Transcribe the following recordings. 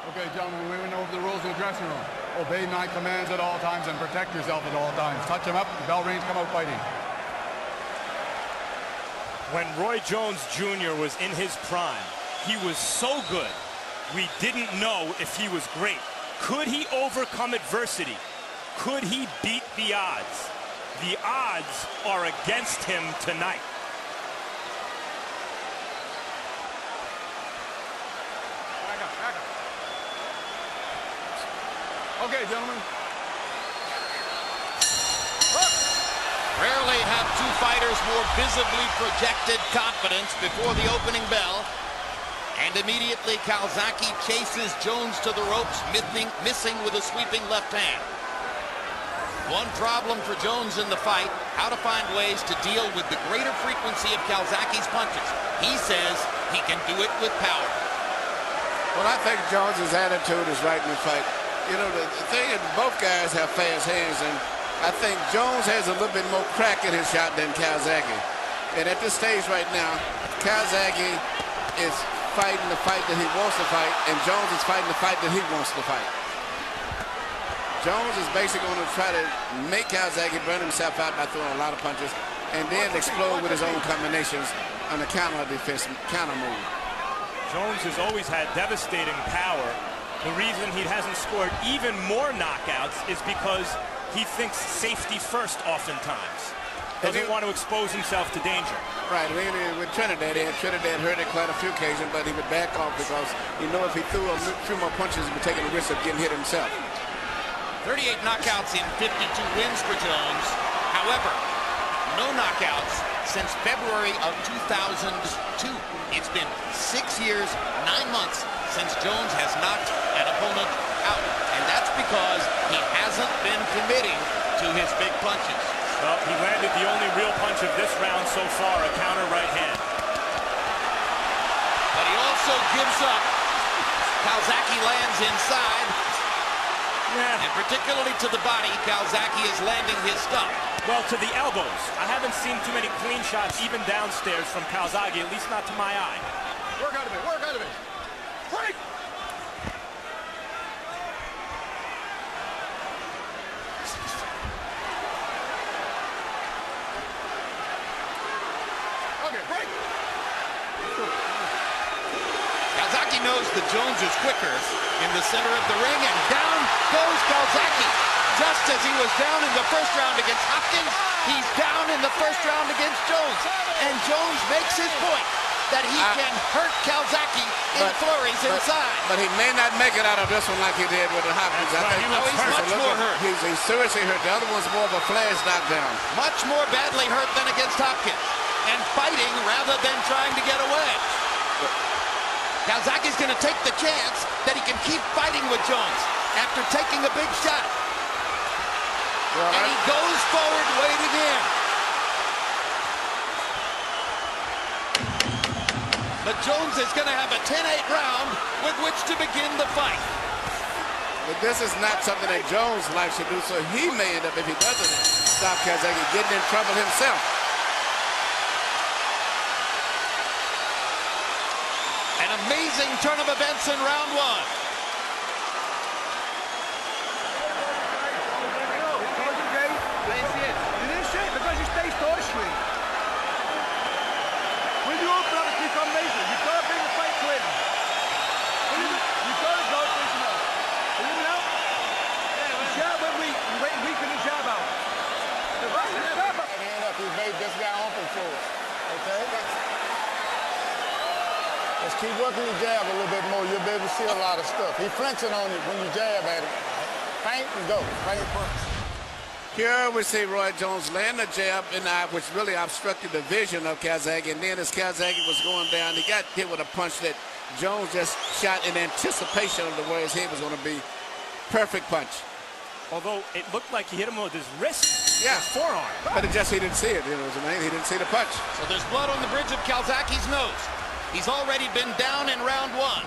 Okay, gentlemen, we went over the rules in the dressing room. Obey my commands at all times and protect yourself at all times. Touch him up, the bell rings, come out fighting. When Roy Jones Jr. was in his prime, he was so good, we didn't know if he was great. Could he overcome adversity? Could he beat the odds? The odds are against him tonight. Back up. Okay, gentlemen. Rarely have two fighters more visibly projected confidence before the opening bell. And immediately Calzaghe chases Jones to the ropes, missing with a sweeping left hand. One problem for Jones in the fight, how to find ways to deal with the greater frequency of Calzaghe's punches. He says he can do it with power. Well, I think Jones's attitude is right in the fight. You know, the thing is both guys have fast hands, and I think Jones has a little bit more crack in his shot than Calzaghe. And at this stage right now, Calzaghe is fighting the fight that he wants to fight, and Jones is fighting the fight that he wants to fight. Jones is basically going to try to make Calzaghe burn himself out by throwing a lot of punches and then explode with his own combinations on the counter defense, counter move. Jones has always had devastating power. The reason he hasn't scored even more knockouts is because he thinks safety first oftentimes. Doesn't want to expose himself to danger. Right, with Trinidad hurt it quite a few occasions, but he would back off because he knew if he threw a few more punches, he would take the risk of getting hit himself. 38 knockouts in 52 wins for Jones. However, no knockouts since February of 2002. It's been 6 years, 9 months since Jones has knocked an opponent out. And that's because he hasn't been committing to his big punches. Well, he landed the only real punch of this round so far, a counter right hand. But he also gives up. Calzaghe lands inside. Yeah. And particularly to the body, Calzaghe is landing his stuff. Well, to the elbows. I haven't seen too many clean shots even downstairs from Calzaghe, at least not to my eye. Work out of it, work out of it. Break! Okay, break! Calzaghe knows that Jones is quicker in the center of the ring, and down goes Calzaghe. Just as he was down in the first round against Hopkins, he's down in the first round against Jones. And Jones makes his point that he can hurt Calzaghe in flurries inside. But he may not make it out of this one like he did with the Hopkins. He's much more hurt. He's seriously hurt. The other one's more of a flash knockdown. Much more badly hurt than against Hopkins. And fighting rather than trying to get away. Calzaghe's going to take the chance that he can keep fighting with Jones after taking a big shot. Well, and he goes forward, wading in. But Jones is going to have a 10-8 round with which to begin the fight. But this is not something that Jones likes to do, so he may end up, if he doesn't stop Calzaghe, getting in trouble himself. An amazing turn of events in round one. Let's keep working your jab a little bit more. You'll be able to see a lot of stuff. He's flinching on you when you jab at him. Feint and go. Feint punch. Here we see Roy Jones land a jab in the eye, which really obstructed the vision of Calzaghe. And then as Calzaghe was going down, he got hit with a punch that Jones just shot in anticipation of the way his head was going to be. Perfect punch. Although it looked like he hit him with his wrist, yeah, his forearm. But he didn't see it. You know what I mean? He didn't see the punch. So there's blood on the bridge of Calzaghe's nose. He's already been down in round one.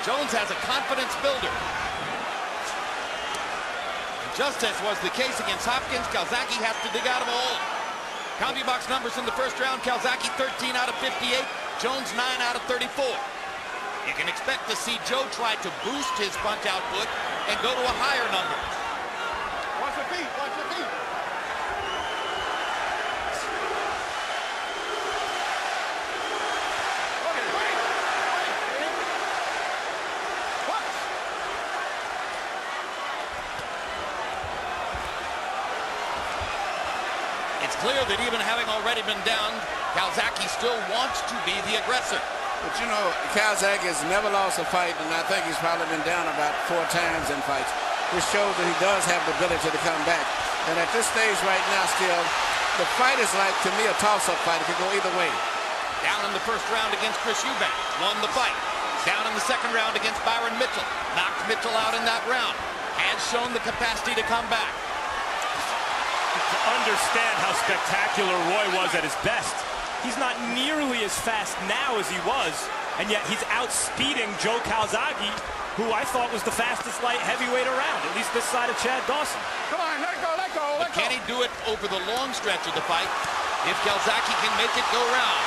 Jones has a confidence builder. Just as was the case against Hopkins, Calzaghe has to dig out of a hole. CompuBox numbers in the first round: Calzaghe 13 out of 58, Jones 9 out of 34. You can expect to see Joe try to boost his punch output and go to a higher number. Watch your feet, watch your feet. It's clear that even having already been down, Calzaghe still wants to be the aggressor. But you know, Calzaghe has never lost a fight, and I think he's probably been down about 4 times in fights, which shows that he does have the ability to come back. And at this stage right now still, the fight is like, to me, a toss-up fight. It could go either way. Down in the first round against Chris Eubank, won the fight. Down in the second round against Byron Mitchell, knocked Mitchell out in that round. Has shown the capacity to come back. To understand how spectacular Roy was at his best, he's not nearly as fast now as he was, and yet he's outspeeding Joe Calzaghe, who I thought was the fastest light heavyweight around, at least this side of Chad Dawson. Come on, let go, let go, let go. Can he do it over the long stretch of the fight if Calzaghe can make it go round?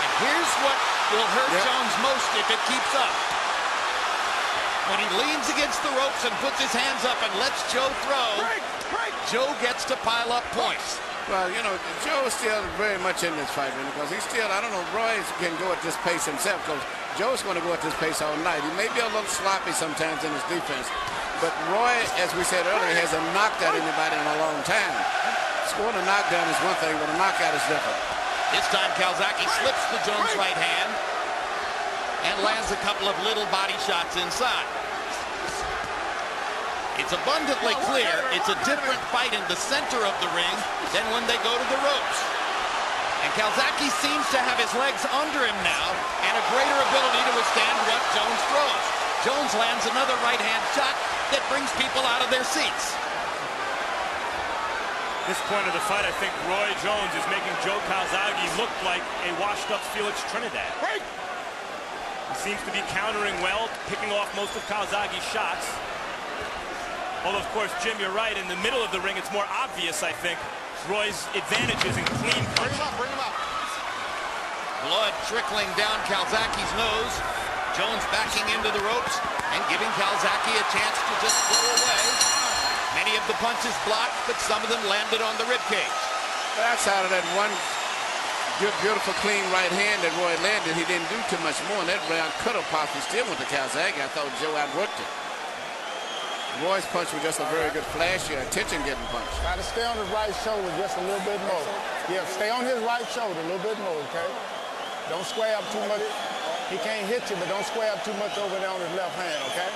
And here's what will hurt Jones most if it keeps up. When he leans against the ropes and puts his hands up and lets Joe throw, Joe gets to pile up points. Well, you know, Joe is still very much in this fight, man, because he's still, I don't know, Roy can go at this pace himself, because Joe's going to go at this pace all night. He may be a little sloppy sometimes in his defense, but Roy, as we said earlier, hasn't knocked out anybody in a long time. Scoring a knockdown is one thing, but a knockout is different. This time Calzaghe slips the Jones right hand and lands a couple of little body shots inside. It's abundantly clear it's a different fight in the center of the ring than when they go to the ropes. And Calzaghe seems to have his legs under him now and a greater ability to withstand what Jones throws. Jones lands another right-hand shot that brings people out of their seats. This point of the fight, I think Roy Jones is making Joe Calzaghe look like a washed-up Felix Trinidad. He seems to be countering well, picking off most of Calzaghe's shots. Although, of course, Jim, you're right. In the middle of the ring, it's more obvious, I think, Roy's advantages in clean punching. Bring him up. Blood trickling down Calzaghe's nose. Jones backing into the ropes and giving Calzaghe a chance to just go away. Many of the punches blocked, but some of them landed on the ribcage. Outside of that one good, beautiful, clean right hand that Roy landed, he didn't do too much more. And that round could have possibly still went to Calzaghe. I thought Joe outworked it. Roy's punch was just a very good flashy, attention-getting punch. Try to stay on his right shoulder just a little bit more. Yeah, stay on his right shoulder a little bit more, okay? Don't square up too much. He can't hit you, but don't square up too much over there on his left hand, okay?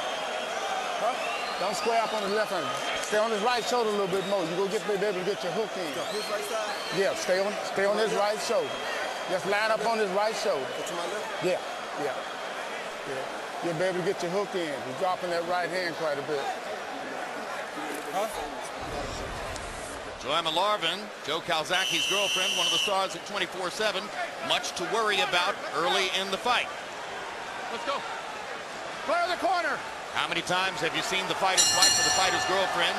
Huh? Don't square up on his left hand. Stay on his right shoulder a little bit more. You're going to be able to get your hook in. His right side? Yeah, stay on his right shoulder. Just line up on his right shoulder. To my left? Yeah. You'll be able to get your hook in. You're dropping that right hand quite a bit. Huh? Joanna Larvin, Joe Calzaghe's girlfriend, one of the stars at 24/7, much to worry about early in the fight. Let's go. Clear the corner. How many times have you seen the fighter's wife or the fighter's girlfriend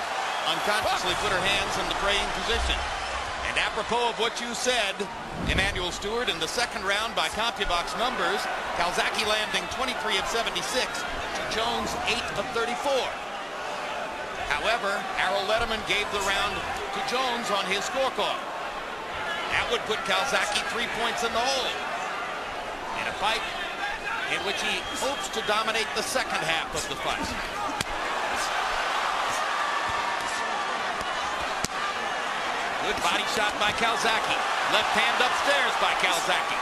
unconsciously put her hands in the praying position? And apropos of what you said, Emmanuel Stewart, in the second round by CompuBox numbers, Calzaghe landing 23 of 76 to Jones 8 of 34. However, Harold Letterman gave the round to Jones on his scorecard. That would put Calzaghe 3 points in the hole in a fight in which he hopes to dominate the second half of the fight. Good body shot by Calzaghe. Left hand upstairs by Calzaghe.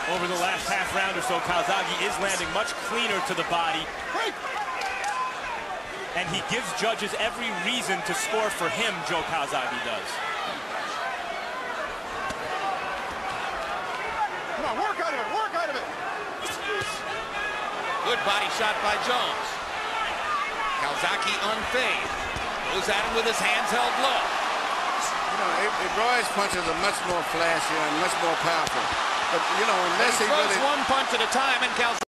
Over the last half round or so, Calzaghe is landing much cleaner to the body. And he gives judges every reason to score for him, Joe Calzaghe does. Come on, work out of it, work out of it. Good body shot by Jones. Calzaghe unfazed. Goes at him with his hands held low. You know, Roy's punches are much more flashy and much more powerful. But, you know, unless he throws really... one punch at a time, and Calzaghe